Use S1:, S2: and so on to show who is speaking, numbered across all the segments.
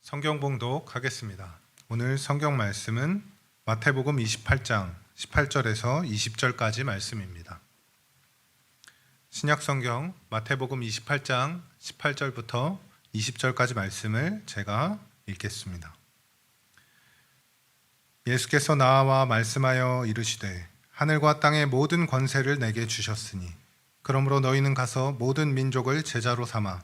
S1: 성경 봉독 하겠습니다. 오늘 성경 말씀은 마태복음 28장 18절에서 20절까지 말씀입니다. 신약 성경 마태복음 28장 18절부터 20절까지 말씀을 제가 읽겠습니다. 예수께서 나와 말씀하여 이르시되 하늘과 땅의 모든 권세를 내게 주셨으니 그러므로 너희는 가서 모든 민족을 제자로 삼아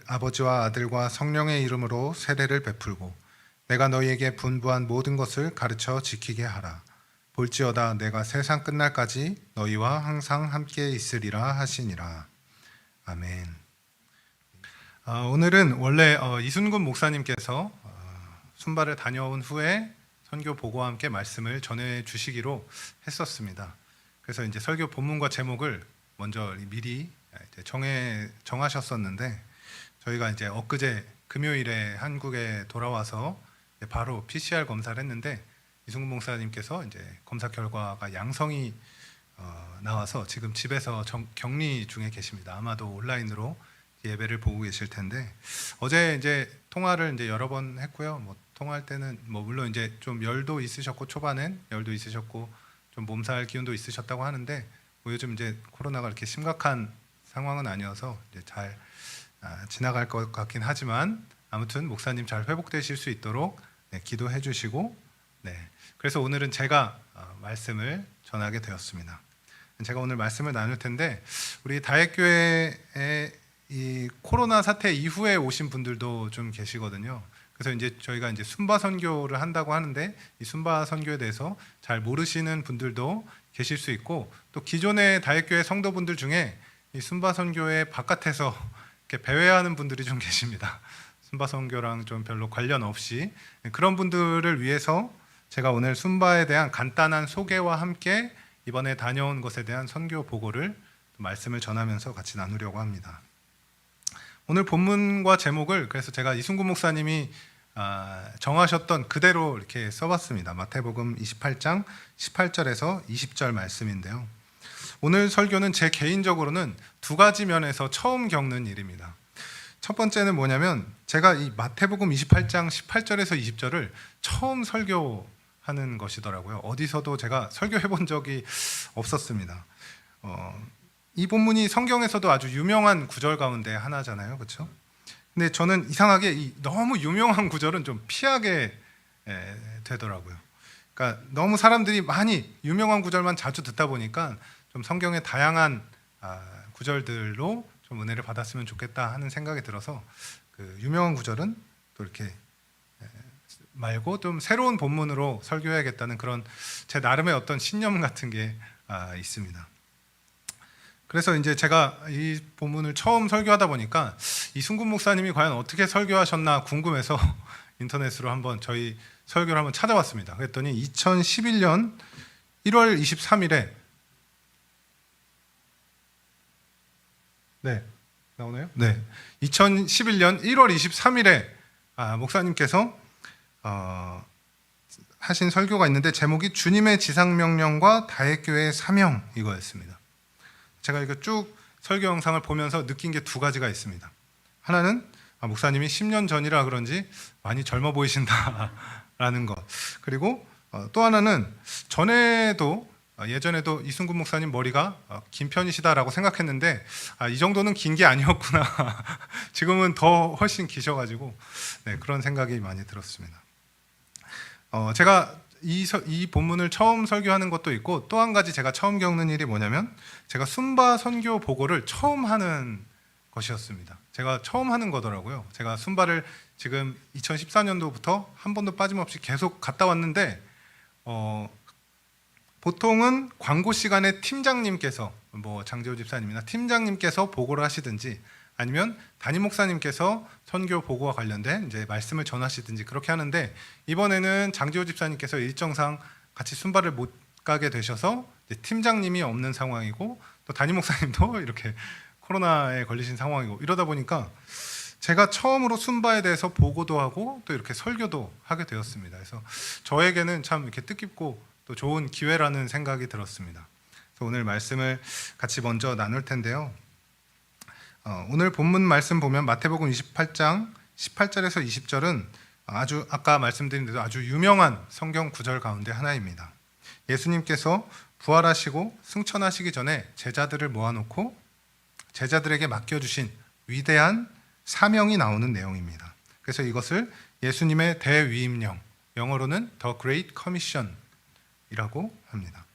S1: 아버지와 아들과 성령의 이름으로 세례를 베풀고 내가 너희에게 분부한 모든 것을 가르쳐 지키게 하라. 볼지어다 내가 세상 끝날까지 너희와 항상 함께 있으리라 하시니라. 아멘. 오늘은 원래 이순근 목사님께서 순발을 다녀온 후에 선교 보고와 함께 말씀을 전해 주시기로 했었습니다. 그래서 이제 설교 본문과 제목을 먼저 미리 정하셨었는데 저희가 이제 엊그제 금요일에 한국에 돌아와서 바로 PCR 검사를 했는데 이순근 목사님께서 이제 검사 결과가 양성이 나와서 지금 집에서 격리 중에 계십니다. 아마도 온라인으로 예배를 보고 계실 텐데 어제 이제 통화를 이제 여러 번 했고요. 통화할 때는 물론 이제 좀 열도 있으셨고 초반엔 열도 있으셨고 좀 몸살 기운도 있으셨다고 하는데 요즘 이제 코로나가 이렇게 심각한 상황은 아니어서 이제 잘 지나갈 것 같긴 하지만 아무튼 목사님 잘 회복되실 수 있도록 기도해 주시고 그래서 오늘은 제가 말씀을 전하게 되었습니다. 제가 오늘 말씀을 나눌 텐데 우리 다액교회에 이 코로나 사태 이후에 오신 분들도 좀 계시거든요. 그래서 이제 저희가 이제 순바 선교를 한다고 하는데 이 순바 선교에 대해서 잘 모르시는 분들도 계실 수 있고 또 기존의 다액교회 성도분들 중에 이 순바 선교의 바깥에서 이렇게 배회하는 분들이 좀 계십니다. 순바 선교랑 좀 별로 관련 없이 그런 분들을 위해서 제가 오늘 순바에 대한 간단한 소개와 함께 이번에 다녀온 것에 대한 선교 보고를 말씀을 전하면서 같이 나누려고 합니다. 오늘 본문과 제목을 그래서 제가 이순근 목사님이 정하셨던 그대로 이렇게 써봤습니다. 마태복음 28장 18절에서 20절 말씀인데요. 오늘 설교는 제 개인적으로는 두 가지 면에서 처음 겪는 일입니다. 첫 번째는 뭐냐면 제가 이 마태복음 28장 18절에서 20절을 처음 설교하는 것이더라고요. 어디서도 제가 설교해 본 적이 없었습니다. 이 본문이 성경에서도 아주 유명한 구절 가운데 하나잖아요. 그렇죠? 근데 저는 이상하게 이 너무 유명한 구절은 좀 피하게 되더라고요. 그러니까 너무 사람들이 많이 유명한 구절만 자주 듣다 보니까 좀 성경의 다양한 구절들로 좀 은혜를 받았으면 좋겠다 하는 생각이 들어서 그 유명한 구절은 또 이렇게 말고 좀 새로운 본문으로 설교해야겠다는 그런 제 나름의 어떤 신념 같은 게 있습니다. 그래서 이제 제가 이 본문을 처음 설교하다 보니까 이순근 목사님이 과연 어떻게 설교하셨나 궁금해서 인터넷으로 한번 저희 설교를 한번 찾아봤습니다. 그랬더니 2011년 1월 23일에 나오나요? 2011년 1월 23일에 목사님께서 하신 설교가 있는데 제목이 주님의 지상명령과 다액교회의 사명 이거였습니다. 제가 이거 쭉 설교 영상을 보면서 느낀 게 두 가지가 있습니다. 하나는 목사님이 10년 전이라 그런지 많이 젊어 보이신다라는 것. 그리고 또 하나는 예전에도 이순근 목사님 머리가 긴 편이시다라고 생각했는데 이 정도는 긴 게 아니었구나. 지금은 더 훨씬 기셔가지고 그런 생각이 많이 들었습니다. 제가 이 본문을 처음 설교하는 것도 있고 또 한 가지 제가 처음 겪는 일이 뭐냐면 제가 순바 선교 보고를 처음 하는 것이었습니다. 제가 처음 하는 거더라고요. 제가 순바를 지금 2014년도부터 한 번도 빠짐없이 계속 갔다 왔는데 보통은 광고 시간에 팀장님께서 장재호 집사님이나 팀장님께서 보고를 하시든지 아니면 담임 목사님께서 선교 보고와 관련된 이제 말씀을 전하시든지 그렇게 하는데 이번에는 장재호 집사님께서 일정상 같이 순바를 못 가게 되셔서 팀장님이 없는 상황이고 또 담임 목사님도 이렇게 코로나에 걸리신 상황이고 이러다 보니까 제가 처음으로 순바에 대해서 보고도 하고 또 이렇게 설교도 하게 되었습니다. 그래서 저에게는 참 이렇게 뜻깊고 또 좋은 기회라는 생각이 들었습니다. 그래서 오늘 말씀을 같이 먼저 나눌 텐데요. 오늘 본문 말씀 보면 마태복음 28장 18절에서 20절은 아주 아까 말씀드린 대로 아주 유명한 성경 구절 가운데 하나입니다. 예수님께서 부활하시고 승천하시기 전에 제자들을 모아놓고 제자들에게 맡겨주신 위대한 사명이 나오는 내용입니다. 그래서 이것을 예수님의 대위임령, 영어로는 The Great Commission이라고 합니다.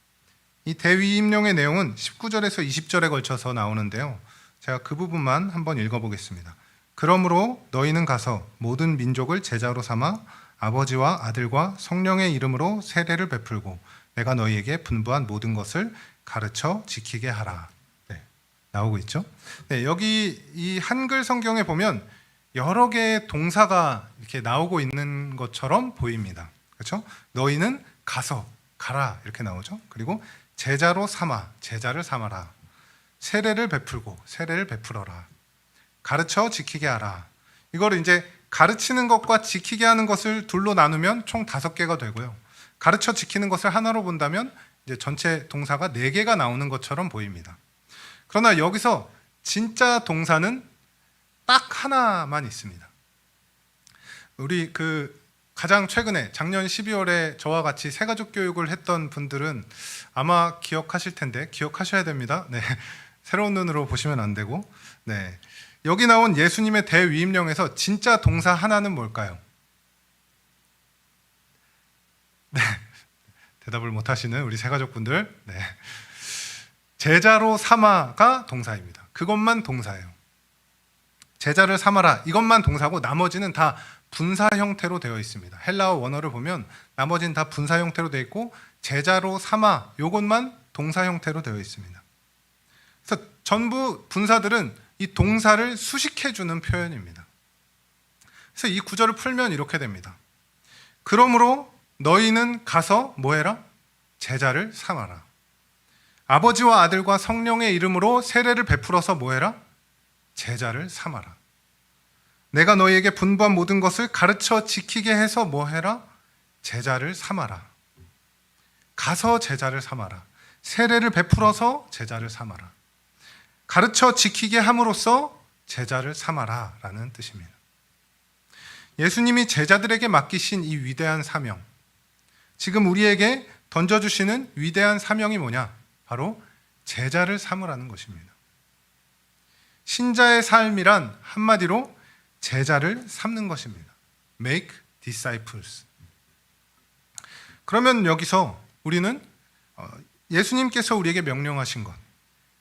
S1: 이 대위임령의 내용은 19절에서 20절에 걸쳐서 나오는데요. 제가 그 부분만 한번 읽어보겠습니다. 그러므로 너희는 가서 모든 민족을 제자로 삼아 아버지와 아들과 성령의 이름으로 세례를 베풀고 내가 너희에게 분부한 모든 것을 가르쳐 지키게 하라. 네, 나오고 있죠. 네, 여기 이 한글 성경에 보면 여러 개의 동사가 이렇게 나오고 있는 것처럼 보입니다. 그렇죠? 너희는 가서, 가라 이렇게 나오죠. 그리고 제자로 삼아, 제자를 삼아라. 세례를 베풀고, 세례를 베풀어라. 가르쳐 지키게 하라. 이거를 이제 가르치는 것과 지키게 하는 것을 둘로 나누면 총 5개가 되고요. 가르쳐 지키는 것을 하나로 본다면 이제 전체 동사가 4개가 나오는 것처럼 보입니다. 그러나 여기서 진짜 동사는 딱 하나만 있습니다. 우리 가장 최근에 작년 12월에 저와 같이 새가족 교육을 했던 분들은 아마 기억하실 텐데 기억하셔야 됩니다. 네. 새로운 눈으로 보시면 안 되고. 네. 여기 나온 예수님의 대위임령에서 진짜 동사 하나는 뭘까요? 네. 대답을 못 하시는 우리 새가족분들. 네. 제자로 삼아가 동사입니다. 그것만 동사예요. 제자를 삼아라. 이것만 동사고 나머지는 다 분사 형태로 되어 있습니다. 헬라어 원어를 보면 나머지는 다 분사 형태로 되어 있고 제자로 삼아 이것만 동사 형태로 되어 있습니다. 그래서 전부 분사들은 이 동사를 수식해주는 표현입니다. 그래서 이 구절을 풀면 이렇게 됩니다. 그러므로 너희는 가서 뭐 해라? 제자를 삼아라. 아버지와 아들과 성령의 이름으로 세례를 베풀어서 뭐 해라? 제자를 삼아라. 내가 너희에게 분부한 모든 것을 가르쳐 지키게 해서 뭐 해라? 제자를 삼아라. 가서 제자를 삼아라. 세례를 베풀어서 제자를 삼아라. 가르쳐 지키게 함으로써 제자를 삼아라 라는 뜻입니다. 예수님이 제자들에게 맡기신 이 위대한 사명, 지금 우리에게 던져주시는 위대한 사명이 뭐냐? 바로 제자를 삼으라는 것입니다. 신자의 삶이란 한마디로 제자를 삼는 것입니다. Make disciples. 그러면 여기서 우리는 예수님께서 우리에게 명령하신 것,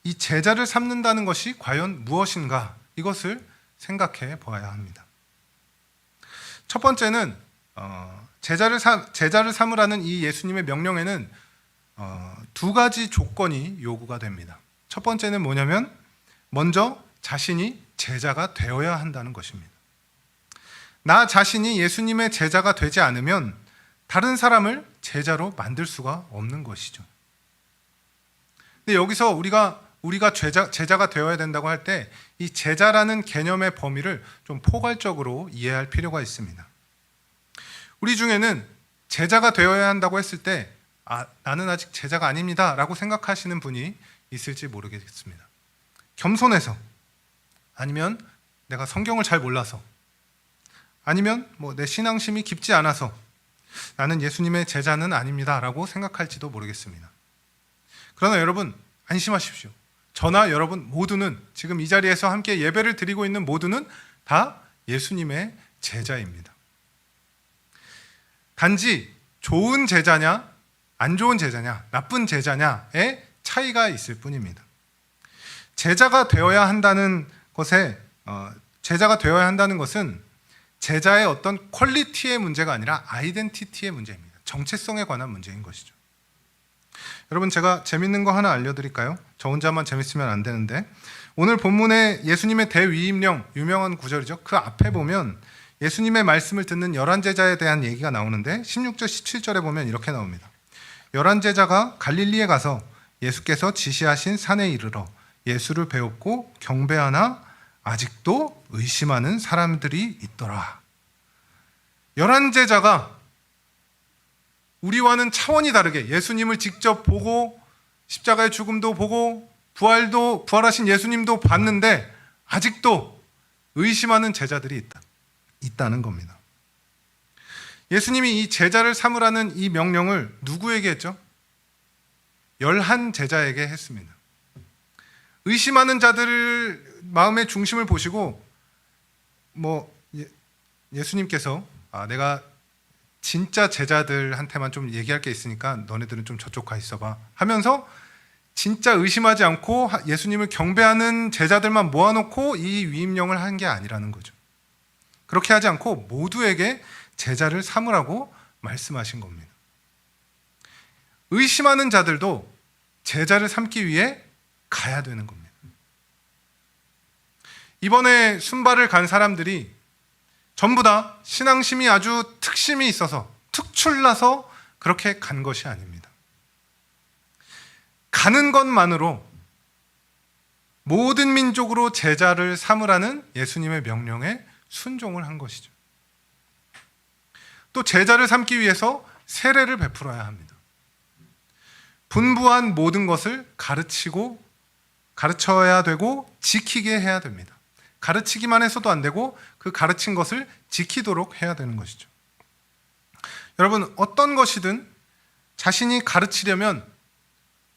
S1: 이 제자를 삼는다는 것이 과연 무엇인가? 이것을 생각해 보아야 합니다. 첫 번째는 제자를 삼으라는 이 예수님의 명령에는 2가지 조건이 요구가 됩니다. 첫 번째는 뭐냐면 먼저 자신이 제자가 되어야 한다는 것입니다. 나 자신이 예수님의 제자가 되지 않으면 다른 사람을 제자로 만들 수가 없는 것이죠. 근데 여기서 우리가 제자가 되어야 된다고 할 때 이 제자라는 개념의 범위를 좀 포괄적으로 이해할 필요가 있습니다. 우리 중에는 제자가 되어야 한다고 했을 때 나는 아직 제자가 아닙니다 라고 생각하시는 분이 있을지 모르겠습니다. 겸손해서, 아니면 내가 성경을 잘 몰라서, 아니면 내 신앙심이 깊지 않아서 나는 예수님의 제자는 아닙니다 라고 생각할지도 모르겠습니다. 그러나 여러분 안심하십시오. 저나 여러분 모두는 지금 이 자리에서 함께 예배를 드리고 있는 모두는 다 예수님의 제자입니다. 단지 좋은 제자냐, 안 좋은 제자냐, 나쁜 제자냐의 차이가 있을 뿐입니다. 제자가 되어야 한다는 것은 제자의 어떤 퀄리티의 문제가 아니라 아이덴티티의 문제입니다. 정체성에 관한 문제인 것이죠. 여러분, 제가 재밌는 거 하나 알려드릴까요? 저 혼자만 재밌으면 안 되는데, 오늘 본문에 예수님의 대위임령, 유명한 구절이죠. 그 앞에 보면 예수님의 말씀을 듣는 11제자에 대한 얘기가 나오는데 16절 17절에 보면 이렇게 나옵니다. 11제자가 갈릴리에 가서 예수께서 지시하신 산에 이르러 예수를 배웠고 경배하나 아직도 의심하는 사람들이 있더라. 11제자가 우리와는 차원이 다르게 예수님을 직접 보고 십자가의 죽음도 보고 부활하신 예수님도 봤는데 아직도 의심하는 제자들이 있다. 있다는 겁니다. 예수님이 이 제자를 삼으라는 이 명령을 누구에게 했죠? 11제자에게 했습니다. 의심하는 자들을 마음의 중심을 보시고 예수님께서 내가 진짜 제자들한테만 좀 얘기할 게 있으니까 너네들은 좀 저쪽 가 있어봐 하면서 진짜 의심하지 않고 예수님을 경배하는 제자들만 모아놓고 이 위임령을 한 게 아니라는 거죠. 그렇게 하지 않고 모두에게 제자를 삼으라고 말씀하신 겁니다. 의심하는 자들도 제자를 삼기 위해 가야 되는 겁니다. 이번에 순발을 간 사람들이 전부 다 신앙심이 아주 특심이 있어서 특출나서 그렇게 간 것이 아닙니다. 가는 것만으로 모든 민족으로 제자를 삼으라는 예수님의 명령에 순종을 한 것이죠. 또 제자를 삼기 위해서 세례를 베풀어야 합니다. 분부한 모든 것을 가르쳐야 되고 지키게 해야 됩니다. 가르치기만 해서도 안 되고 그 가르친 것을 지키도록 해야 되는 것이죠. 여러분, 어떤 것이든 자신이 가르치려면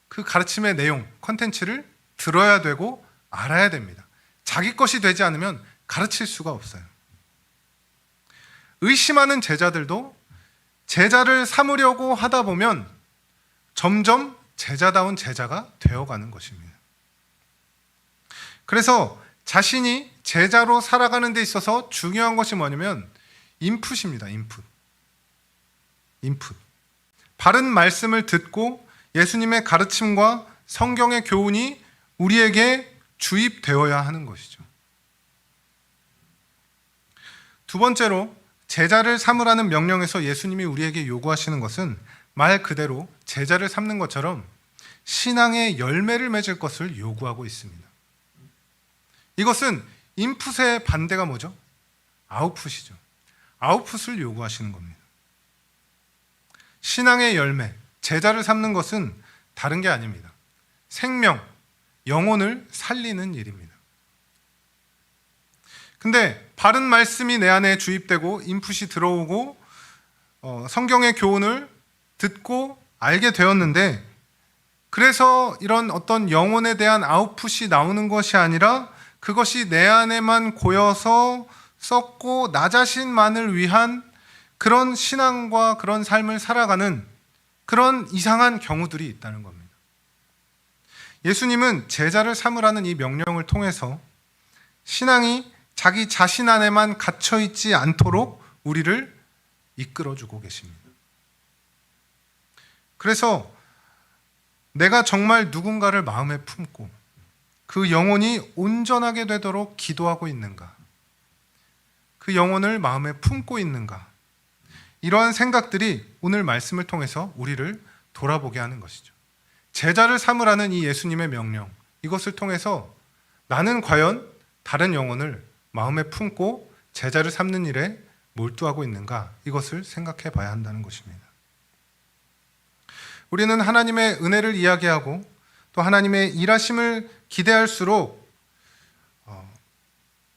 S1: 그 가르침의 내용, 컨텐츠를 들어야 되고 알아야 됩니다. 자기 것이 되지 않으면 가르칠 수가 없어요. 의심하는 제자들도 제자를 삼으려고 하다 보면 점점 제자다운 제자가 되어가는 것입니다. 그래서 자신이 제자로 살아가는 데 있어서 중요한 것이 뭐냐면 인풋입니다. 인풋. 바른 말씀을 듣고 예수님의 가르침과 성경의 교훈이 우리에게 주입되어야 하는 것이죠. 두 번째로 제자를 삼으라는 명령에서 예수님이 우리에게 요구하시는 것은 말 그대로 제자를 삼는 것처럼 신앙의 열매를 맺을 것을 요구하고 있습니다. 이것은 인풋의 반대가 뭐죠? 아웃풋이죠. 아웃풋을 요구하시는 겁니다. 신앙의 열매, 제자를 삼는 것은 다른 게 아닙니다. 생명, 영혼을 살리는 일입니다. 근데 바른 말씀이 내 안에 주입되고 인풋이 들어오고 성경의 교훈을 듣고 알게 되었는데, 그래서 이런 어떤 영혼에 대한 아웃풋이 나오는 것이 아니라 그것이 내 안에만 고여서 썩고 나 자신만을 위한 그런 신앙과 그런 삶을 살아가는 그런 이상한 경우들이 있다는 겁니다. 예수님은 제자를 삼으라는 이 명령을 통해서 신앙이 자기 자신 안에만 갇혀 있지 않도록 우리를 이끌어주고 계십니다. 그래서 내가 정말 누군가를 마음에 품고 그 영혼이 온전하게 되도록 기도하고 있는가? 그 영혼을 마음에 품고 있는가? 이러한 생각들이 오늘 말씀을 통해서 우리를 돌아보게 하는 것이죠. 제자를 삼으라는 이 예수님의 명령, 이것을 통해서 나는 과연 다른 영혼을 마음에 품고 제자를 삼는 일에 몰두하고 있는가? 이것을 생각해 봐야 한다는 것입니다. 우리는 하나님의 은혜를 이야기하고 또 하나님의 일하심을 기대할수록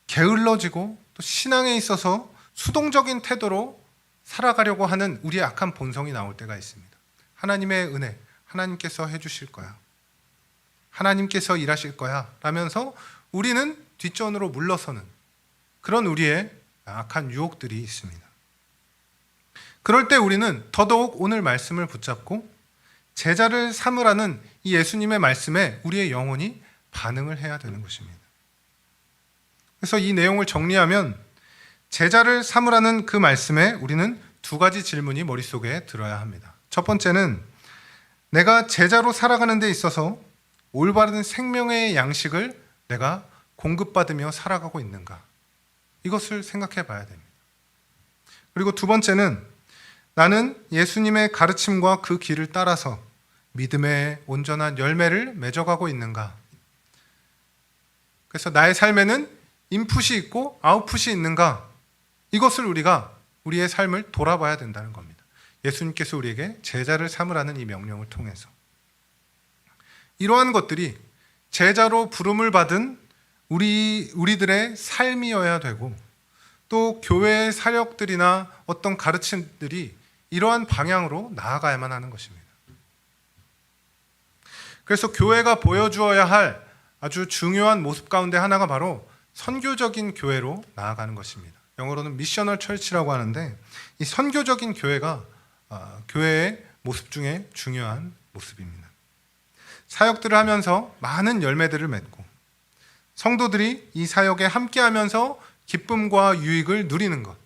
S1: 게을러지고 또 신앙에 있어서 수동적인 태도로 살아가려고 하는 우리의 악한 본성이 나올 때가 있습니다. 하나님의 은혜, 하나님께서 해주실 거야, 하나님께서 일하실 거야 라면서 우리는 뒷전으로 물러서는 그런 우리의 악한 유혹들이 있습니다. 그럴 때 우리는 더더욱 오늘 말씀을 붙잡고 제자를 삼으라는 이 예수님의 말씀에 우리의 영혼이 반응을 해야 되는 것입니다. 그래서 이 내용을 정리하면 제자를 삼으라는 그 말씀에 우리는 두 가지 질문이 머릿속에 들어야 합니다. 첫 번째는 내가 제자로 살아가는 데 있어서 올바른 생명의 양식을 내가 공급받으며 살아가고 있는가? 이것을 생각해 봐야 됩니다. 그리고 두 번째는 나는 예수님의 가르침과 그 길을 따라서 믿음의 온전한 열매를 맺어가고 있는가? 그래서 나의 삶에는 인풋이 있고 아웃풋이 있는가? 이것을 우리가 우리의 삶을 돌아봐야 된다는 겁니다. 예수님께서 우리에게 제자를 삼으라는 이 명령을 통해서 이러한 것들이 제자로 부름을 받은 우리들의 삶이어야 되고 또 교회의 사역들이나 어떤 가르침들이 이러한 방향으로 나아가야만 하는 것입니다. 그래서 교회가 보여주어야 할 아주 중요한 모습 가운데 하나가 바로 선교적인 교회로 나아가는 것입니다. 영어로는 미셔널 철치라고 하는데, 이 선교적인 교회가 교회의 모습 중에 중요한 모습입니다. 사역들을 하면서 많은 열매들을 맺고 성도들이 이 사역에 함께하면서 기쁨과 유익을 누리는 것,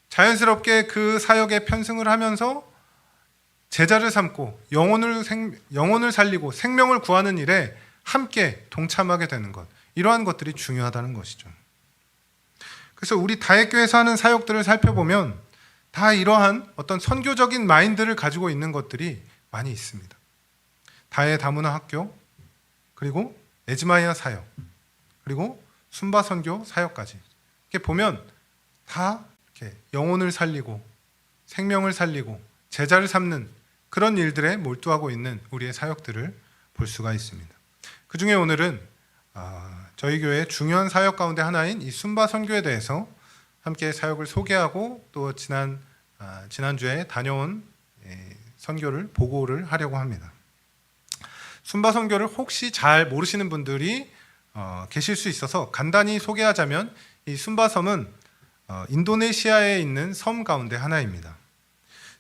S1: 자연스럽게 그 사역에 편승을 하면서 제자를 삼고 영혼을 살리고 생명을 구하는 일에 함께 동참하게 되는 것, 이러한 것들이 중요하다는 것이죠. 그래서 우리 다액교회에서 하는 사역들을 살펴보면 다 이러한 어떤 선교적인 마인드를 가지고 있는 것들이 많이 있습니다. 다혜 다문화 학교, 그리고 에즈마이아 사역, 그리고 순바 선교 사역까지 이렇게 보면 다 이렇게 영혼을 살리고 생명을 살리고 제자를 삼는 그런 일들에 몰두하고 있는 우리의 사역들을 볼 수가 있습니다. 그 중에 오늘은 저희 교회의 중요한 사역 가운데 하나인 이 순바 선교에 대해서 함께 사역을 소개하고 또 지난주에 다녀온 선교를 보고를 하려고 합니다. 순바 선교를 혹시 잘 모르시는 분들이 계실 수 있어서 간단히 소개하자면, 이 순바섬은 인도네시아에 있는 섬 가운데 하나입니다.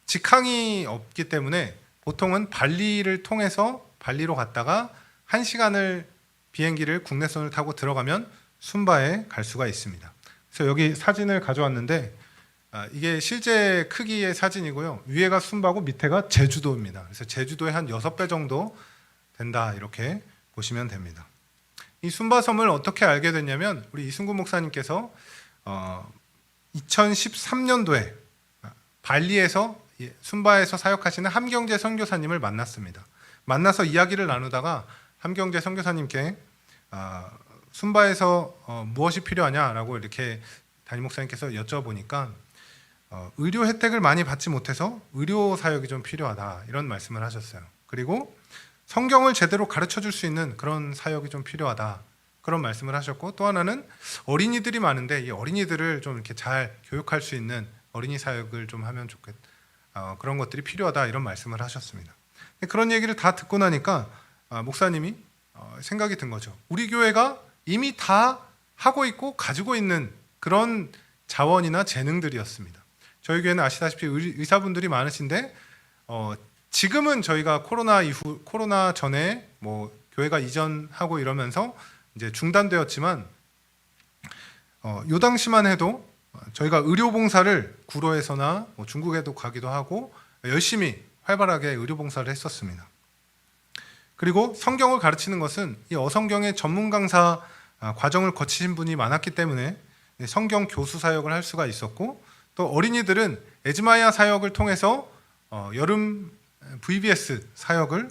S1: 직항이 없기 때문에 보통은 발리를 통해서 발리로 갔다가 1시간을 비행기를 국내선을 타고 들어가면 순바에 갈 수가 있습니다. 그래서 여기 사진을 가져왔는데 이게 실제 크기의 사진이고요. 위에가 순바고 밑에가 제주도입니다. 그래서 제주도의 한 6배 정도 된다, 이렇게 보시면 됩니다. 이 순바섬을 어떻게 알게 됐냐면, 우리 이승구 목사님께서 2013년도에 발리에서 순바에서 사역하시는 함경재 선교사님을 만났습니다. 만나서 이야기를 나누다가 함경재 선교사님께 순바에서 무엇이 필요하냐라고 이렇게 담임 목사님께서 여쭤보니까 의료 혜택을 많이 받지 못해서 의료 사역이 좀 필요하다, 이런 말씀을 하셨어요. 그리고 성경을 제대로 가르쳐 줄 수 있는 그런 사역이 좀 필요하다, 그런 말씀을 하셨고, 또 하나는 어린이들이 많은데 이 어린이들을 좀 이렇게 잘 교육할 수 있는 어린이 사역을 좀 하면 그런 것들이 필요하다, 이런 말씀을 하셨습니다. 그런 얘기를 다 듣고 나니까 목사님이 생각이 든 거죠. 우리 교회가 이미 다 하고 있고 가지고 있는 그런 자원이나 재능들이었습니다. 저희 교회는 아시다시피 의사분들이 많으신데 지금은 저희가 코로나 전에 뭐 교회가 이전하고 이러면서 이제 중단되었지만 요 당시만 해도 저희가 의료봉사를 구로에서나 뭐 중국에도 가기도 하고 열심히 활발하게 의료봉사를 했었습니다. 그리고 성경을 가르치는 것은 이 어성경의 전문 강사 과정을 거치신 분이 많았기 때문에 성경 교수 사역을 할 수가 있었고, 또 어린이들은 에즈마이아 사역을 통해서 여름 VBS 사역을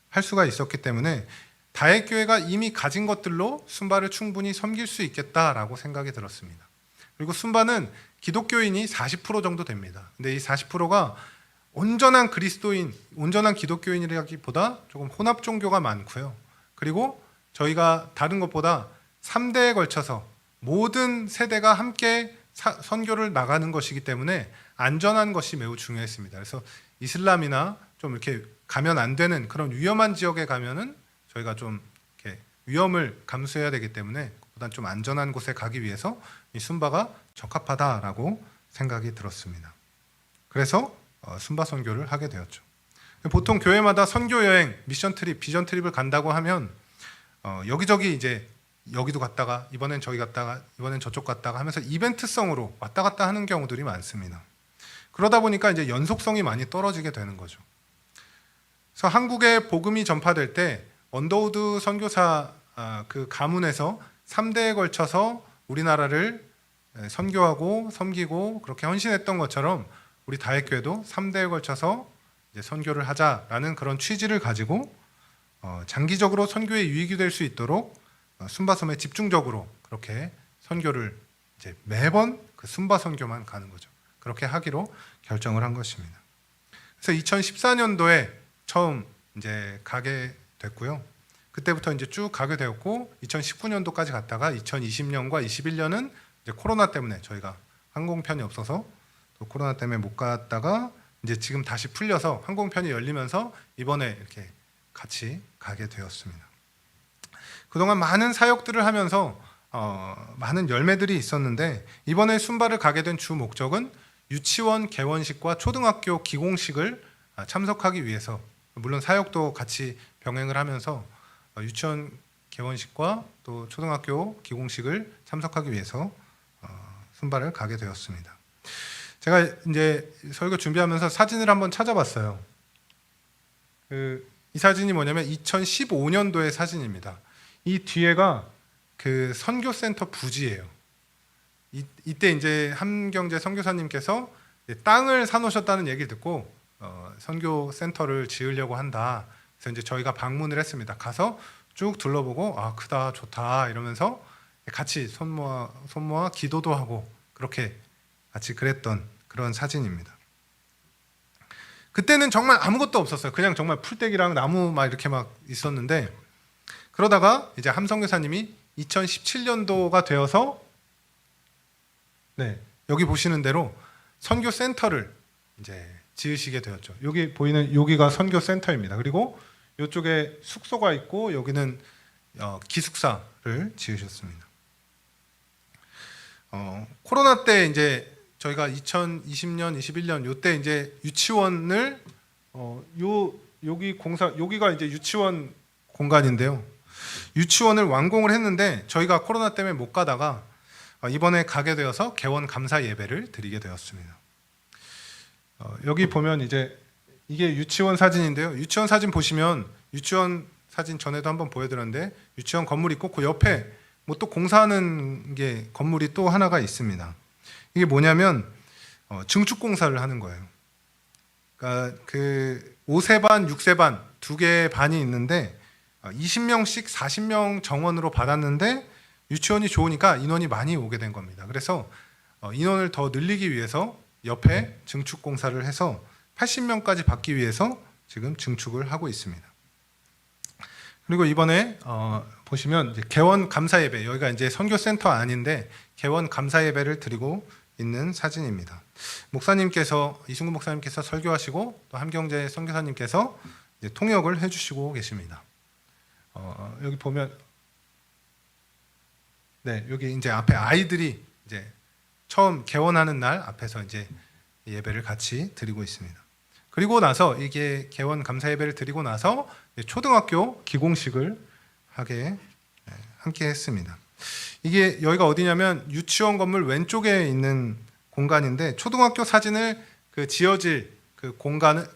S1: 할 수가 있었기 때문에 다액교회가 이미 가진 것들로 순바를 충분히 섬길 수 있겠다라고 생각이 들었습니다. 그리고 순바는 기독교인이 40% 정도 됩니다. 근데 이 40%가 온전한 그리스도인, 온전한 기독교인이라기보다 조금 혼합 종교가 많고요. 그리고 저희가 다른 것보다 3대에 걸쳐서 모든 세대가 함께 선교를 나가는 것이기 때문에 안전한 것이 매우 중요했습니다. 그래서 이슬람이나 좀 이렇게 가면 안 되는 그런 위험한 지역에 가면은 저희가 좀 이렇게 위험을 감수해야 되기 때문에 그보다는 좀 안전한 곳에 가기 위해서 이 순바가 적합하다라고 생각이 들었습니다. 그래서 순바 선교를 하게 되었죠. 보통 교회마다 선교 여행, 미션 트립, 비전 트립을 간다고 하면 여기저기 이제 여기도 갔다가 이번엔 저기 갔다가 이번엔 저쪽 갔다가 하면서 이벤트성으로 왔다 갔다 하는 경우들이 많습니다. 그러다 보니까 이제 연속성이 많이 떨어지게 되는 거죠. 그래서 한국에 복음이 전파될 때 언더우드 선교사 그 가문에서 3대에 걸쳐서 우리나라를 선교하고 섬기고 그렇게 헌신했던 것처럼 우리 다액교회도 3대에 걸쳐서 이제 선교를 하자라는 그런 취지를 가지고 장기적으로 선교에 유익이 될 수 있도록 순바섬에 집중적으로 그렇게 선교를 이제 매번 그 순바 선교만 가는 거죠. 그렇게 하기로 결정을 한 것입니다. 그래서 2014년도에 처음 이제 가게 됐고요. 그때부터 이제 쭉 가게 되었고 2019년도까지 갔다가 2020년과 21년은 이제 코로나 때문에 저희가 항공편이 없어서 또 코로나 때문에 못 갔다가 이제 지금 다시 풀려서 항공편이 열리면서 이번에 이렇게 같이 가게 되었습니다. 그동안 많은 사역들을 하면서 많은 열매들이 있었는데 이번에 순발을 가게 된 주 목적은 유치원 개원식과 초등학교 기공식을 참석하기 위해서, 물론 사역도 같이 병행을 하면서 유치원 개원식과 또 초등학교 기공식을 참석하기 위해서 순발을 가게 되었습니다. 제가 이제 설교 준비하면서 사진을 한번 찾아봤어요. 이 사진이 뭐냐면 2015년도의 사진입니다. 이 뒤에가 그 선교센터 부지예요. 이때 이제 함경제 선교사님께서 땅을 사놓으셨다는 얘기를 듣고 선교센터를 지으려고 한다. 그래서 이제 저희가 방문을 했습니다. 가서 쭉 둘러보고 크다, 좋다 이러면서 같이 손 모아 기도도 하고 그렇게 같이 그랬던 그런 사진입니다. 그때는 정말 아무것도 없었어요. 그냥 정말 풀떼기랑 나무 막 이렇게 막 있었는데, 그러다가 이제 함선교사님이 2017년도가 되어서 여기 보시는 대로 선교센터를 이제 지으시게 되었죠. 여기 보이는 여기가 선교센터입니다. 그리고 이쪽에 숙소가 있고 여기는 기숙사를 지으셨습니다. 코로나 때 이제 저희가 2020년, 21년 요때 이제 유치원을 여기가 이제 유치원 공간인데요. 유치원을 완공을 했는데 저희가 코로나 때문에 못 가다가 이번에 가게 되어서 개원 감사 예배를 드리게 되었습니다. 여기 보면 이제 이게 유치원 사진인데요. 유치원 사진 보시면 유치원 사진 전에도 한번 보여드렸는데 유치원 건물 있고 그 옆에 뭐 또 공사하는 게 건물이 또 하나가 있습니다. 이게 뭐냐면 증축 공사를 하는 거예요. 그러니까 그 5세 반, 6세 반 두 개의 반이 있는데 20명씩 40명 정원으로 받았는데 유치원이 좋으니까 인원이 많이 오게 된 겁니다. 그래서 인원을 더 늘리기 위해서 옆에 증축 공사를 해서 80명까지 받기 위해서 지금 증축을 하고 있습니다. 그리고 이번에 보시면 이제 개원 감사 예배, 여기가 이제 선교센터 아닌데 개원 감사 예배를 드리고 있는 사진입니다. 목사님께서, 이승구 목사님께서 설교하시고 또 함경재 선교사님께서 이제 통역을 해주시고 계십니다. 여기 보면 여기 이제 앞에 아이들이 이제 처음 개원하는 날 앞에서 이제 예배를 같이 드리고 있습니다. 그리고 나서 이게 개원 감사 예배를 드리고 나서 초등학교 기공식을 함께 했습니다. 이게 여기가 어디냐면 유치원 건물 왼쪽에 있는 공간인데 초등학교 사진을 지어질 그 공간을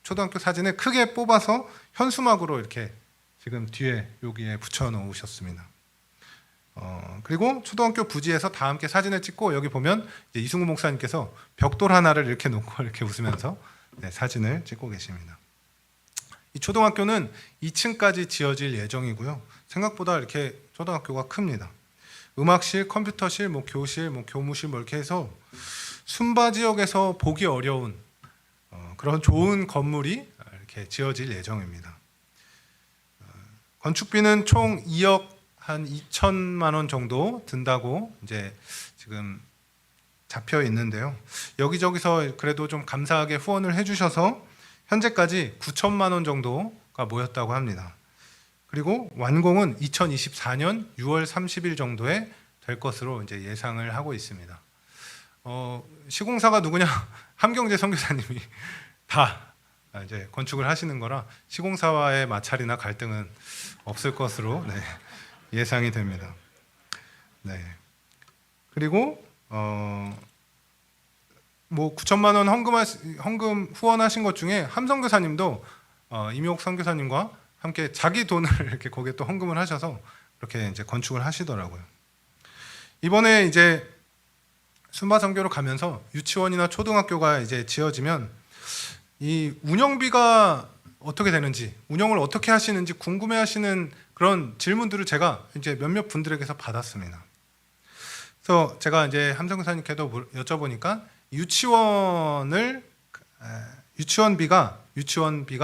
S1: 초등학교 사진을 크게 뽑아서 현수막으로 이렇게 지금 뒤에 여기에 붙여 놓으셨습니다. 그리고 초등학교 부지에서 다 함께 사진을 찍고 여기 보면 이제 이승구 목사님께서 벽돌 하나를 이렇게 놓고 이렇게 웃으면서 사진을 찍고 계십니다. 이 초등학교는 2층까지 지어질 예정이고요. 생각보다 이렇게 초등학교가 큽니다. 음악실, 컴퓨터실, 교실, 교무실 이렇게 해서 순바 지역에서 보기 어려운 그런 좋은 건물이 이렇게 지어질 예정입니다. 건축비는 총 2억 한 2천만 원 정도 든다고 이제 지금 잡혀 있는데요. 여기저기서 그래도 좀 감사하게 후원을 해주셔서 현재까지 9천만 원 정도가 모였다고 합니다. 그리고 완공은 2024년 6월 30일 정도에 될 것으로 이제 예상을 하고 있습니다. 시공사가 누구냐? 함경재 선교사님이 다 이제 건축을 하시는 거라 시공사와의 마찰이나 갈등은 없을 것으로 예상이 됩니다. 그리고 9천만 원 헌금 후원하신 것 중에 함선교사님도 임용 선교사님과 함께 자기 돈을 이렇게 거기에 또 헌금을 하셔서 그렇게 이제 건축을 하시더라고요. 이번에 이제 순바 선교로 가면서 유치원이나 초등학교가 이제 지어지면 이 운영비가 어떻게 되는지, 운영을 어떻게 하시는지 궁금해하시는 그런 질문들을 제가 이제 몇몇 분들에게서 받았습니다. 그래서 제가 이제 함성교사님께도 여쭤보니까 유치원비가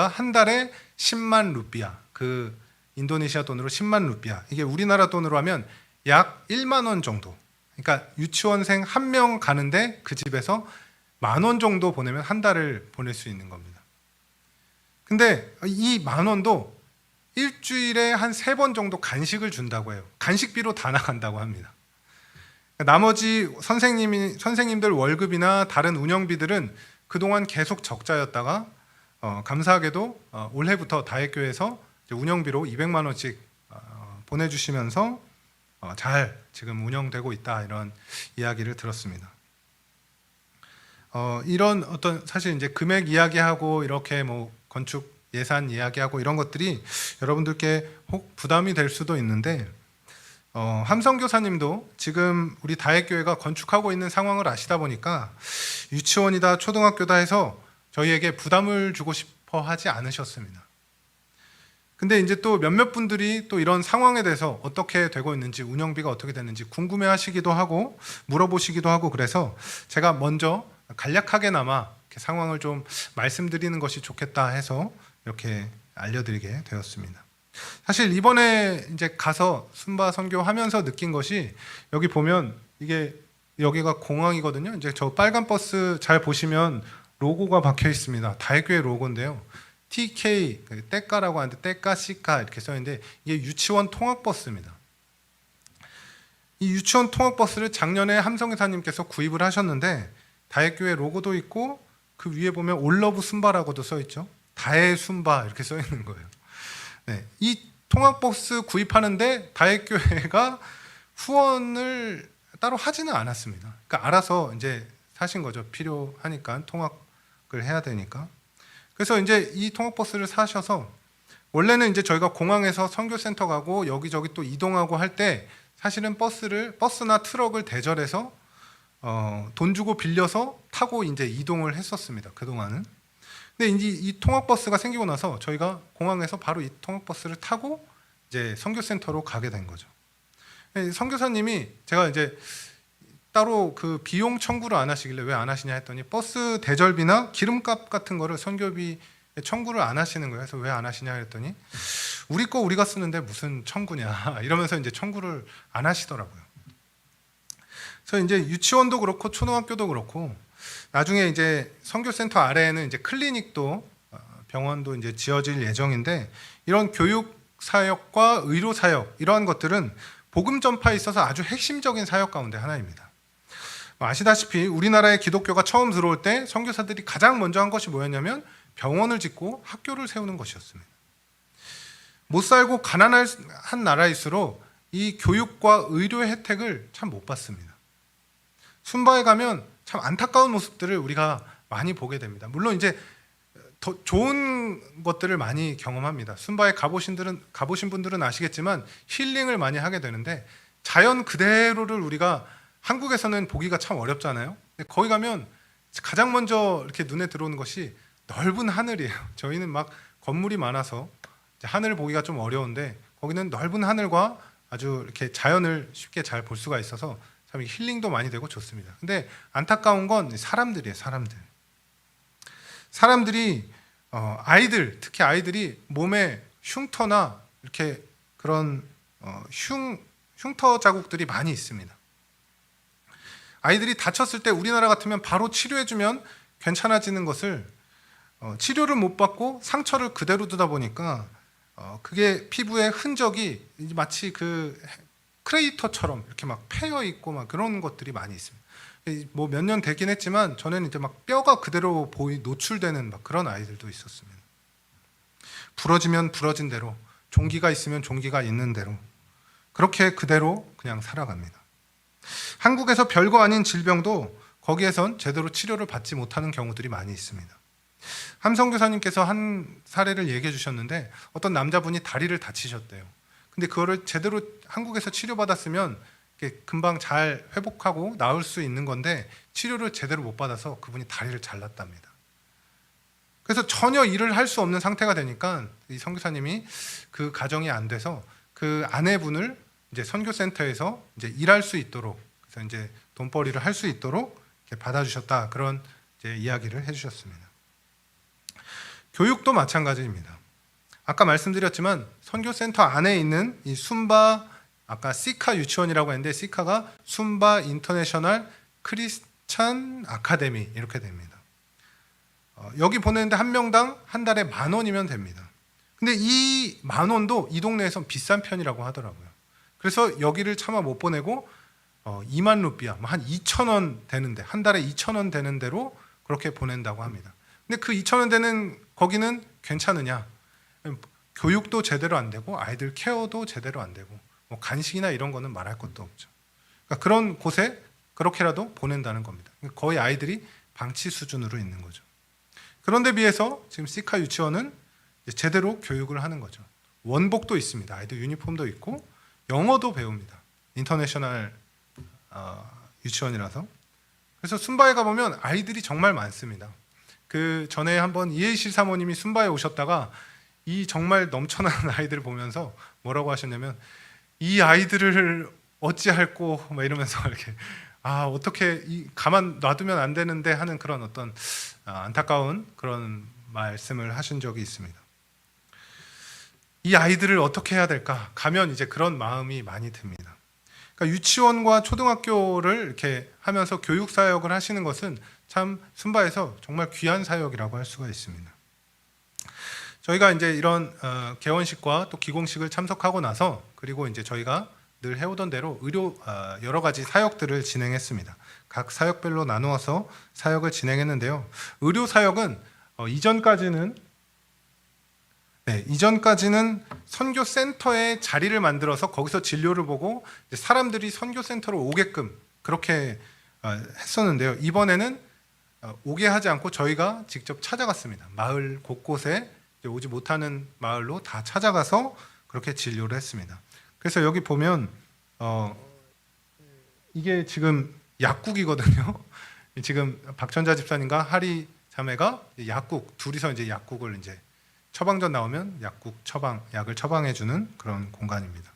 S1: 한 달에 10만 루피아, 인도네시아 돈으로 10만 루피아, 이게 우리나라 돈으로 하면 약 1만 원 정도, 그러니까 유치원생 1명 가는데 그 집에서 10,000원 정도 보내면 한 달을 보낼 수 있는 겁니다. 근데 이 10,000원도 일주일에 한 3번 정도 간식을 준다고 해요. 간식비로 다 나간다고 합니다. 나머지 선생님들 월급이나 다른 운영비들은 그동안 계속 적자였다가 감사하게도 올해부터 다혜교회에서 운영비로 200만 원씩 보내주시면서 잘 지금 운영되고 있다, 이런 이야기를 들었습니다. 이런 어떤 사실 이제 금액 이야기하고 이렇게 뭐 건축 예산 이야기하고 이런 것들이 여러분들께 혹 부담이 될 수도 있는데, 함성 교사님도 지금 우리 다혜교회가 건축하고 있는 상황을 아시다 보니까 유치원이다 초등학교다 해서 저희에게 부담을 주고 싶어 하지 않으셨습니다. 근데 이제 또 몇몇 분들이 또 이런 상황에 대해서 어떻게 되고 있는지, 운영비가 어떻게 되는지 궁금해 하시기도 하고 물어보시기도 하고, 그래서 제가 먼저 간략하게나마 이렇게 상황을 좀 말씀드리는 것이 좋겠다 해서 이렇게 알려드리게 되었습니다. 사실 이번에 이제 가서 순바 선교하면서 느낀 것이, 여기 보면 이게 여기가 공항이거든요. 이제 저 빨간 버스 잘 보시면 로고가 박혀 있습니다. 다혜교회 로고인데요. TK 떼까라고 하는데 떼까 시까 이렇게 써 있는데 이게 유치원 통학버스입니다. 이 유치원 통학버스를 작년에 함성교사님께서 구입을 하셨는데 다혜교회 로고도 있고 그 위에 보면 올러브 순바라고도 써 있죠. 다혜 순바 이렇게 써 있는 거예요. 네, 이 통학버스 구입하는데 다혜교회가 후원을 따로 하지는 않았습니다. 그러니까 알아서 이제 사신 거죠. 필요하니까, 통학을 해야 되니까. 그래서 이제 이 통학버스를 사셔서, 원래는 이제 저희가 공항에서 선교센터 가고 여기저기 또 이동하고 할 때 사실은 버스나 트럭을 대절해서 돈 주고 빌려서 타고 이제 이동을 했었습니다. 그동안은. 근데 이제 이 통학버스가 생기고 나서 저희가 공항에서 바로 이 통학버스를 타고 이제 선교센터로 가게 된 거죠. 선교사님이 제가 이제 따로 그 비용 청구를 안 하시길래 왜 안 하시냐 했더니 버스 대절비나 기름값 같은 거를 선교비 청구를 안 하시는 거예요. 그래서 왜 안 하시냐 했더니 우리 거 우리가 쓰는데 무슨 청구냐 이러면서 이제 청구를 안 하시더라고요. 그래서 이제 유치원도 그렇고 초등학교도 그렇고 나중에 이제 선교센터 아래에는 이제 클리닉도 병원도 이제 지어질 예정인데, 이런 교육 사역과 의료 사역 이러한 것들은 복음 전파에 있어서 아주 핵심적인 사역 가운데 하나입니다. 아시다시피 우리나라에 기독교가 처음 들어올 때 선교사들이 가장 먼저 한 것이 뭐였냐면 병원을 짓고 학교를 세우는 것이었습니다. 못 살고 가난한 나라일수록 이 교육과 의료의 혜택을 참 못 받습니다. 순바에 가면 참 안타까운 모습들을 우리가 많이 보게 됩니다. 물론 이제 더 좋은 것들을 많이 경험합니다. 순바에 가보신 분들은 아시겠지만 힐링을 많이 하게 되는데, 자연 그대로를 우리가 한국에서는 보기가 참 어렵잖아요. 근데 거기 가면 가장 먼저 이렇게 눈에 들어오는 것이 넓은 하늘이에요. 저희는 막 건물이 많아서 하늘을 보기가 좀 어려운데, 거기는 넓은 하늘과 아주 이렇게 자연을 쉽게 잘 볼 수가 있어서 참 힐링도 많이 되고 좋습니다. 근데 안타까운 건 사람들이에요. 사람들이 특히 아이들이 몸에 흉터나 이렇게 그런 흉터 자국들이 많이 있습니다. 아이들이 다쳤을 때 우리나라 같으면 바로 치료해주면 괜찮아지는 것을 치료를 못 받고 상처를 그대로 두다 보니까 그게 피부에 흔적이 마치 그 크레이터처럼 이렇게 막 패여 있고 막 그런 것들이 많이 있습니다. 뭐 몇 년 되긴 했지만 저는 이제 막 뼈가 그대로 노출되는 막 그런 아이들도 있었습니다. 부러지면 부러진 대로, 종기가 있으면 종기가 있는 대로 그렇게 그대로 그냥 살아갑니다. 한국에서 별거 아닌 질병도 거기에선 제대로 치료를 받지 못하는 경우들이 많이 있습니다. 함성 교사님께서 한 사례를 얘기해 주셨는데, 어떤 남자분이 다리를 다치셨대요. 근데 그거를 제대로 한국에서 치료받았으면 금방 잘 회복하고 나을 수 있는 건데 치료를 제대로 못 받아서 그분이 다리를 잘랐답니다. 그래서 전혀 일을 할 수 없는 상태가 되니까 이 선교사님이 그 가정이 안 돼서 그 아내분을 이제 선교센터에서 이제 일할 수 있도록, 그래서 이제 돈벌이를 할 수 있도록 이렇게 받아주셨다, 그런 이제 이야기를 해주셨습니다. 교육도 마찬가지입니다. 아까 말씀드렸지만 선교센터 안에 있는 이 순바 아까 시카 유치원이라고 했는데 시카가 순바 인터내셔널 크리스찬 아카데미 이렇게 됩니다. 여기 보내는데 한 명당 한 달에 10,000원이면 됩니다. 근데 이 10,000원도 이 동네에선 비싼 편이라고 하더라고요. 그래서 여기를 차마 못 보내고 2만 루피아, 한 2,000원 되는데, 한 달에 2,000원 되는 대로 그렇게 보낸다고 합니다. 근데 그 2,000원 되는 거기는 괜찮으냐? 교육도 제대로 안 되고 아이들 케어도 제대로 안 되고 뭐 간식이나 이런 거는 말할 것도 없죠. 그러니까 그런 곳에 그렇게라도 보낸다는 겁니다. 거의 아이들이 방치 수준으로 있는 거죠. 그런데 비해서 지금 시카 유치원은 제대로 교육을 하는 거죠. 원복도 있습니다. 아이들 유니폼도 있고 영어도 배웁니다. 인터내셔널 유치원이라서. 그래서 순바에 가보면 아이들이 정말 많습니다. 그 전에 한번 이해실 사모님이 순바에 오셨다가 이 정말 넘쳐나는 아이들을 보면서 뭐라고 하셨냐면 이 아이들을 어찌할꼬 막 이러면서 이렇게 어떻게 가만 놔두면 안 되는데 하는 그런 어떤 안타까운 그런 말씀을 하신 적이 있습니다. 이 아이들을 어떻게 해야 될까? 가면 이제 그런 마음이 많이 듭니다. 그러니까 유치원과 초등학교를 이렇게 하면서 교육 사역을 하시는 것은 참 순바에서 정말 귀한 사역이라고 할 수가 있습니다. 저희가 이제 이런 개원식과 또 기공식을 참석하고 나서 그리고 이제 저희가 늘 해오던 대로 여러 가지 사역들을 진행했습니다. 각 사역별로 나누어서 사역을 진행했는데요. 의료 사역은 이전까지는 선교센터에 자리를 만들어서 거기서 진료를 보고 사람들이 선교센터로 오게끔 그렇게 했었는데요. 이번에는 오게 하지 않고 저희가 직접 찾아갔습니다. 마을 곳곳에 오지 못하는 마을로 다 찾아가서 그렇게 진료를 했습니다. 그래서 여기 보면 이게 지금 약국이거든요. 지금 박천자 집사님과 하리 자매가 약국 둘이서 이제 약국을 이제 처방전 나오면 약을 처방해 주는 그런 공간입니다.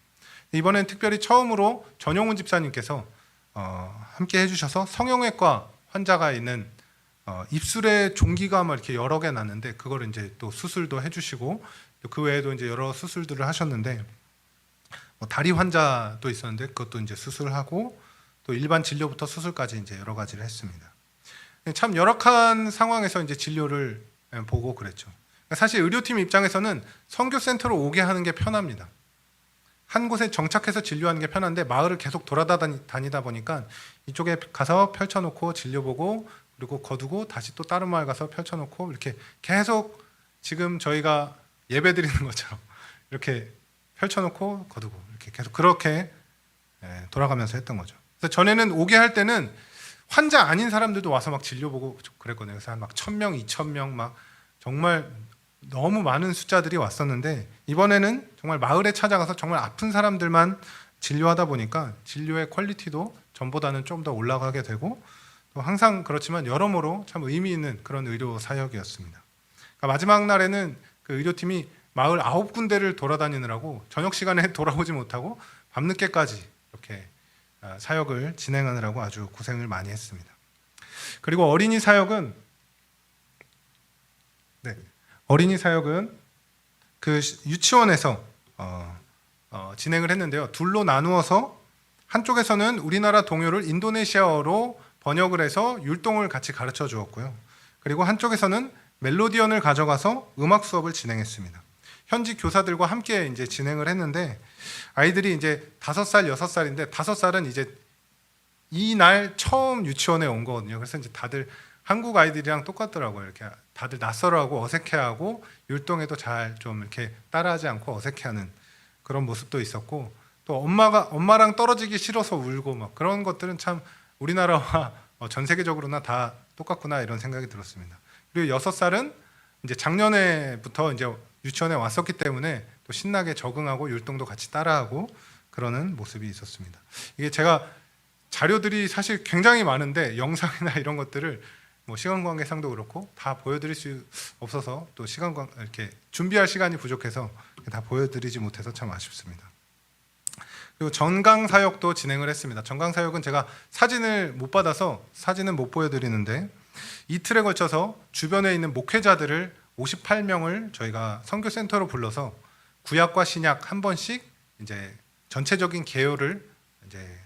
S1: 이번엔 특별히 처음으로 전용훈 집사님께서 함께 해주셔서 성형외과 환자가 있는 입술에 종기가 막 이렇게 여러 개 났는데 그걸 이제 또 수술도 해주시고 그 외에도 이제 여러 수술들을 하셨는데 다리 환자도 있었는데 그것도 이제 수술하고 또 일반 진료부터 수술까지 이제 여러 가지를 했습니다. 참 열악한 상황에서 이제 진료를 보고 그랬죠. 사실 의료팀 입장에서는 선교센터로 오게 하는 게 편합니다. 한 곳에 정착해서 진료하는 게 편한데 마을을 계속 돌아다니다 보니까 이쪽에 가서 펼쳐놓고 진료 보고 그리고 거두고 다시 또 다른 마을 가서 펼쳐놓고 이렇게 계속 지금 저희가 예배 드리는 것처럼 이렇게 펼쳐놓고 거두고 이렇게 계속 그렇게 돌아가면서 했던 거죠. 그래서 전에는 오게 할 때는 환자 아닌 사람들도 와서 막 진료 보고 그랬거든요. 그래서 막 1,000명, 2,000명 막 정말 너무 많은 숫자들이 왔었는데 이번에는 정말 마을에 찾아가서 정말 아픈 사람들만 진료하다 보니까 진료의 퀄리티도 전보다는 좀 더 올라가게 되고 또 항상 그렇지만 여러모로 참 의미 있는 그런 의료 사역이었습니다. 그러니까 마지막 날에는 그 의료팀이 마을 9군데를 돌아다니느라고 저녁 시간에 돌아오지 못하고 밤늦게까지 이렇게 사역을 진행하느라고 아주 고생을 많이 했습니다. 그리고 어린이 사역은 그 유치원에서 진행을 했는데요. 둘로 나누어서 한쪽에서는 우리나라 동요를 인도네시아어로 번역을 해서 율동을 같이 가르쳐 주었고요. 그리고 한쪽에서는 멜로디언을 가져가서 음악 수업을 진행했습니다. 현지 교사들과 함께 이제 진행을 했는데 아이들이 이제 5살, 6살인데 5살은 이제 이날 처음 유치원에 온 거거든요. 그래서 이제 다들 한국 아이들이랑 똑같더라고요. 이렇게 다들 낯설어하고 어색해하고 율동에도 잘 좀 이렇게 따라하지 않고 어색해하는 그런 모습도 있었고 또 엄마랑 떨어지기 싫어서 울고 막 그런 것들은 참 우리나라와 전 세계적으로나 다 똑같구나 이런 생각이 들었습니다. 그리고 6살은 이제 작년에부터 이제 유치원에 왔었기 때문에 또 신나게 적응하고 율동도 같이 따라하고 그러는 모습이 있었습니다. 이게 제가 자료들이 사실 굉장히 많은데 영상이나 이런 것들을 뭐 시간 관계상도 그렇고 다 보여드릴 수 없어서 또 이렇게 준비할 시간이 부족해서 다 보여드리지 못해서 참 아쉽습니다. 그리고 전강 사역도 진행을 했습니다. 전강 사역은 제가 사진을 못 받아서 사진은 못 보여드리는데 이틀에 걸쳐서 주변에 있는 목회자들을 58명을 저희가 선교센터로 불러서 구약과 신약 한 번씩 이제 전체적인 개요를 이제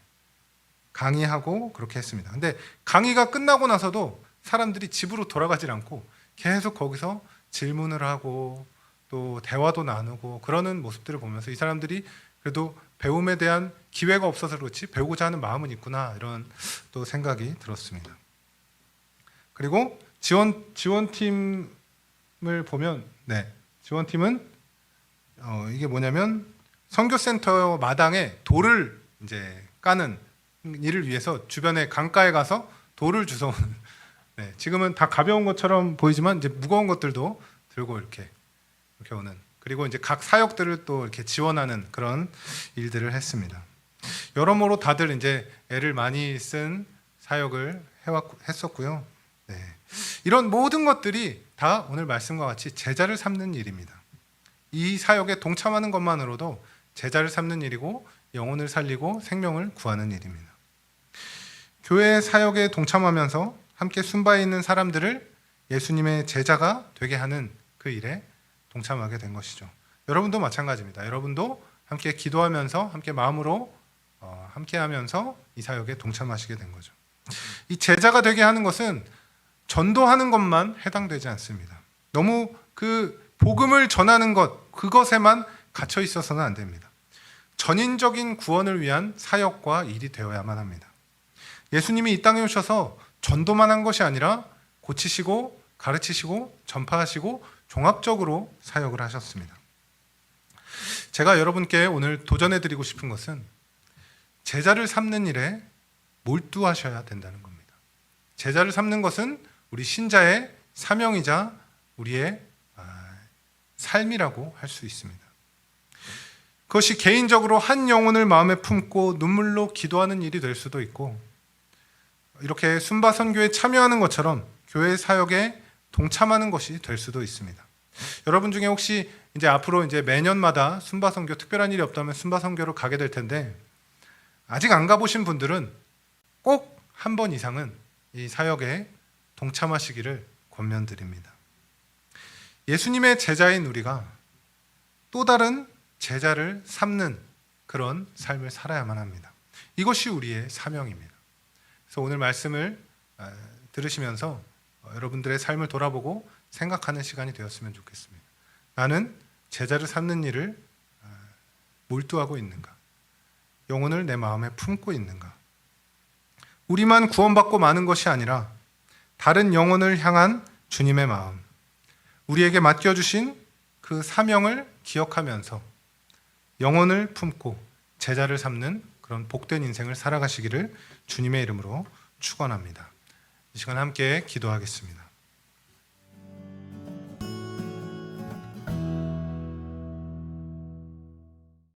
S1: 강의하고 그렇게 했습니다. 근데 강의가 끝나고 나서도 사람들이 집으로 돌아가질 않고 계속 거기서 질문을 하고 또 대화도 나누고 그러는 모습들을 보면서 이 사람들이 그래도 배움에 대한 기회가 없어서 그렇지 배우고자 하는 마음은 있구나, 이런 또 생각이 들었습니다. 그리고 지원팀을 보면, 지원팀은 이게 뭐냐면 선교센터 마당에 돌을 이제 까는 일을 위해서 주변에 강가에 가서 돌을 주워오는, 지금은 다 가벼운 것처럼 보이지만 이제 무거운 것들도 들고 이렇게 오는, 그리고 이제 각 사역들을 또 이렇게 지원하는 그런 일들을 했습니다. 여러모로 다들 이제 애를 많이 쓴 사역을 했었고요. 이런 모든 것들이 다 오늘 말씀과 같이 제자를 삼는 일입니다. 이 사역에 동참하는 것만으로도 제자를 삼는 일이고 영혼을 살리고 생명을 구하는 일입니다. 교회 사역에 동참하면서 함께 순바에 있는 사람들을 예수님의 제자가 되게 하는 그 일에 동참하게 된 것이죠. 여러분도 마찬가지입니다. 여러분도 함께 기도하면서 함께 마음으로 함께하면서 이 사역에 동참하시게 된 거죠. 이 제자가 되게 하는 것은 전도하는 것만 해당되지 않습니다. 너무 그 복음을 전하는 것, 그것에만 갇혀 있어서는 안 됩니다. 전인적인 구원을 위한 사역과 일이 되어야만 합니다. 예수님이 이 땅에 오셔서 전도만 한 것이 아니라 고치시고 가르치시고 전파하시고 종합적으로 사역을 하셨습니다. 제가 여러분께 오늘 도전해드리고 싶은 것은 제자를 삼는 일에 몰두하셔야 된다는 겁니다. 제자를 삼는 것은 우리 신자의 사명이자 우리의 삶이라고 할 수 있습니다. 그것이 개인적으로 한 영혼을 마음에 품고 눈물로 기도하는 일이 될 수도 있고, 이렇게 순바 선교에 참여하는 것처럼 교회 사역에 동참하는 것이 될 수도 있습니다. 여러분 중에 혹시 이제 앞으로 이제 매년마다 순바 선교, 특별한 일이 없다면 순바 선교를 가게 될 텐데, 아직 안 가보신 분들은 꼭 한 번 이상은 이 사역에 동참하시기를 권면드립니다. 예수님의 제자인 우리가 또 다른 제자를 삼는 그런 삶을 살아야만 합니다. 이것이 우리의 사명입니다. 그래서 오늘 말씀을 들으시면서 여러분들의 삶을 돌아보고 생각하는 시간이 되었으면 좋겠습니다. 나는 제자를 삼는 일을 몰두하고 있는가? 영혼을 내 마음에 품고 있는가? 우리만 구원받고 마는 것이 아니라 다른 영혼을 향한 주님의 마음, 우리에게 맡겨주신 그 사명을 기억하면서 영혼을 품고 제자를 삼는 그런 복된 인생을 살아가시기를 주님의 이름으로 축원합니다. 이 시간 함께 기도하겠습니다.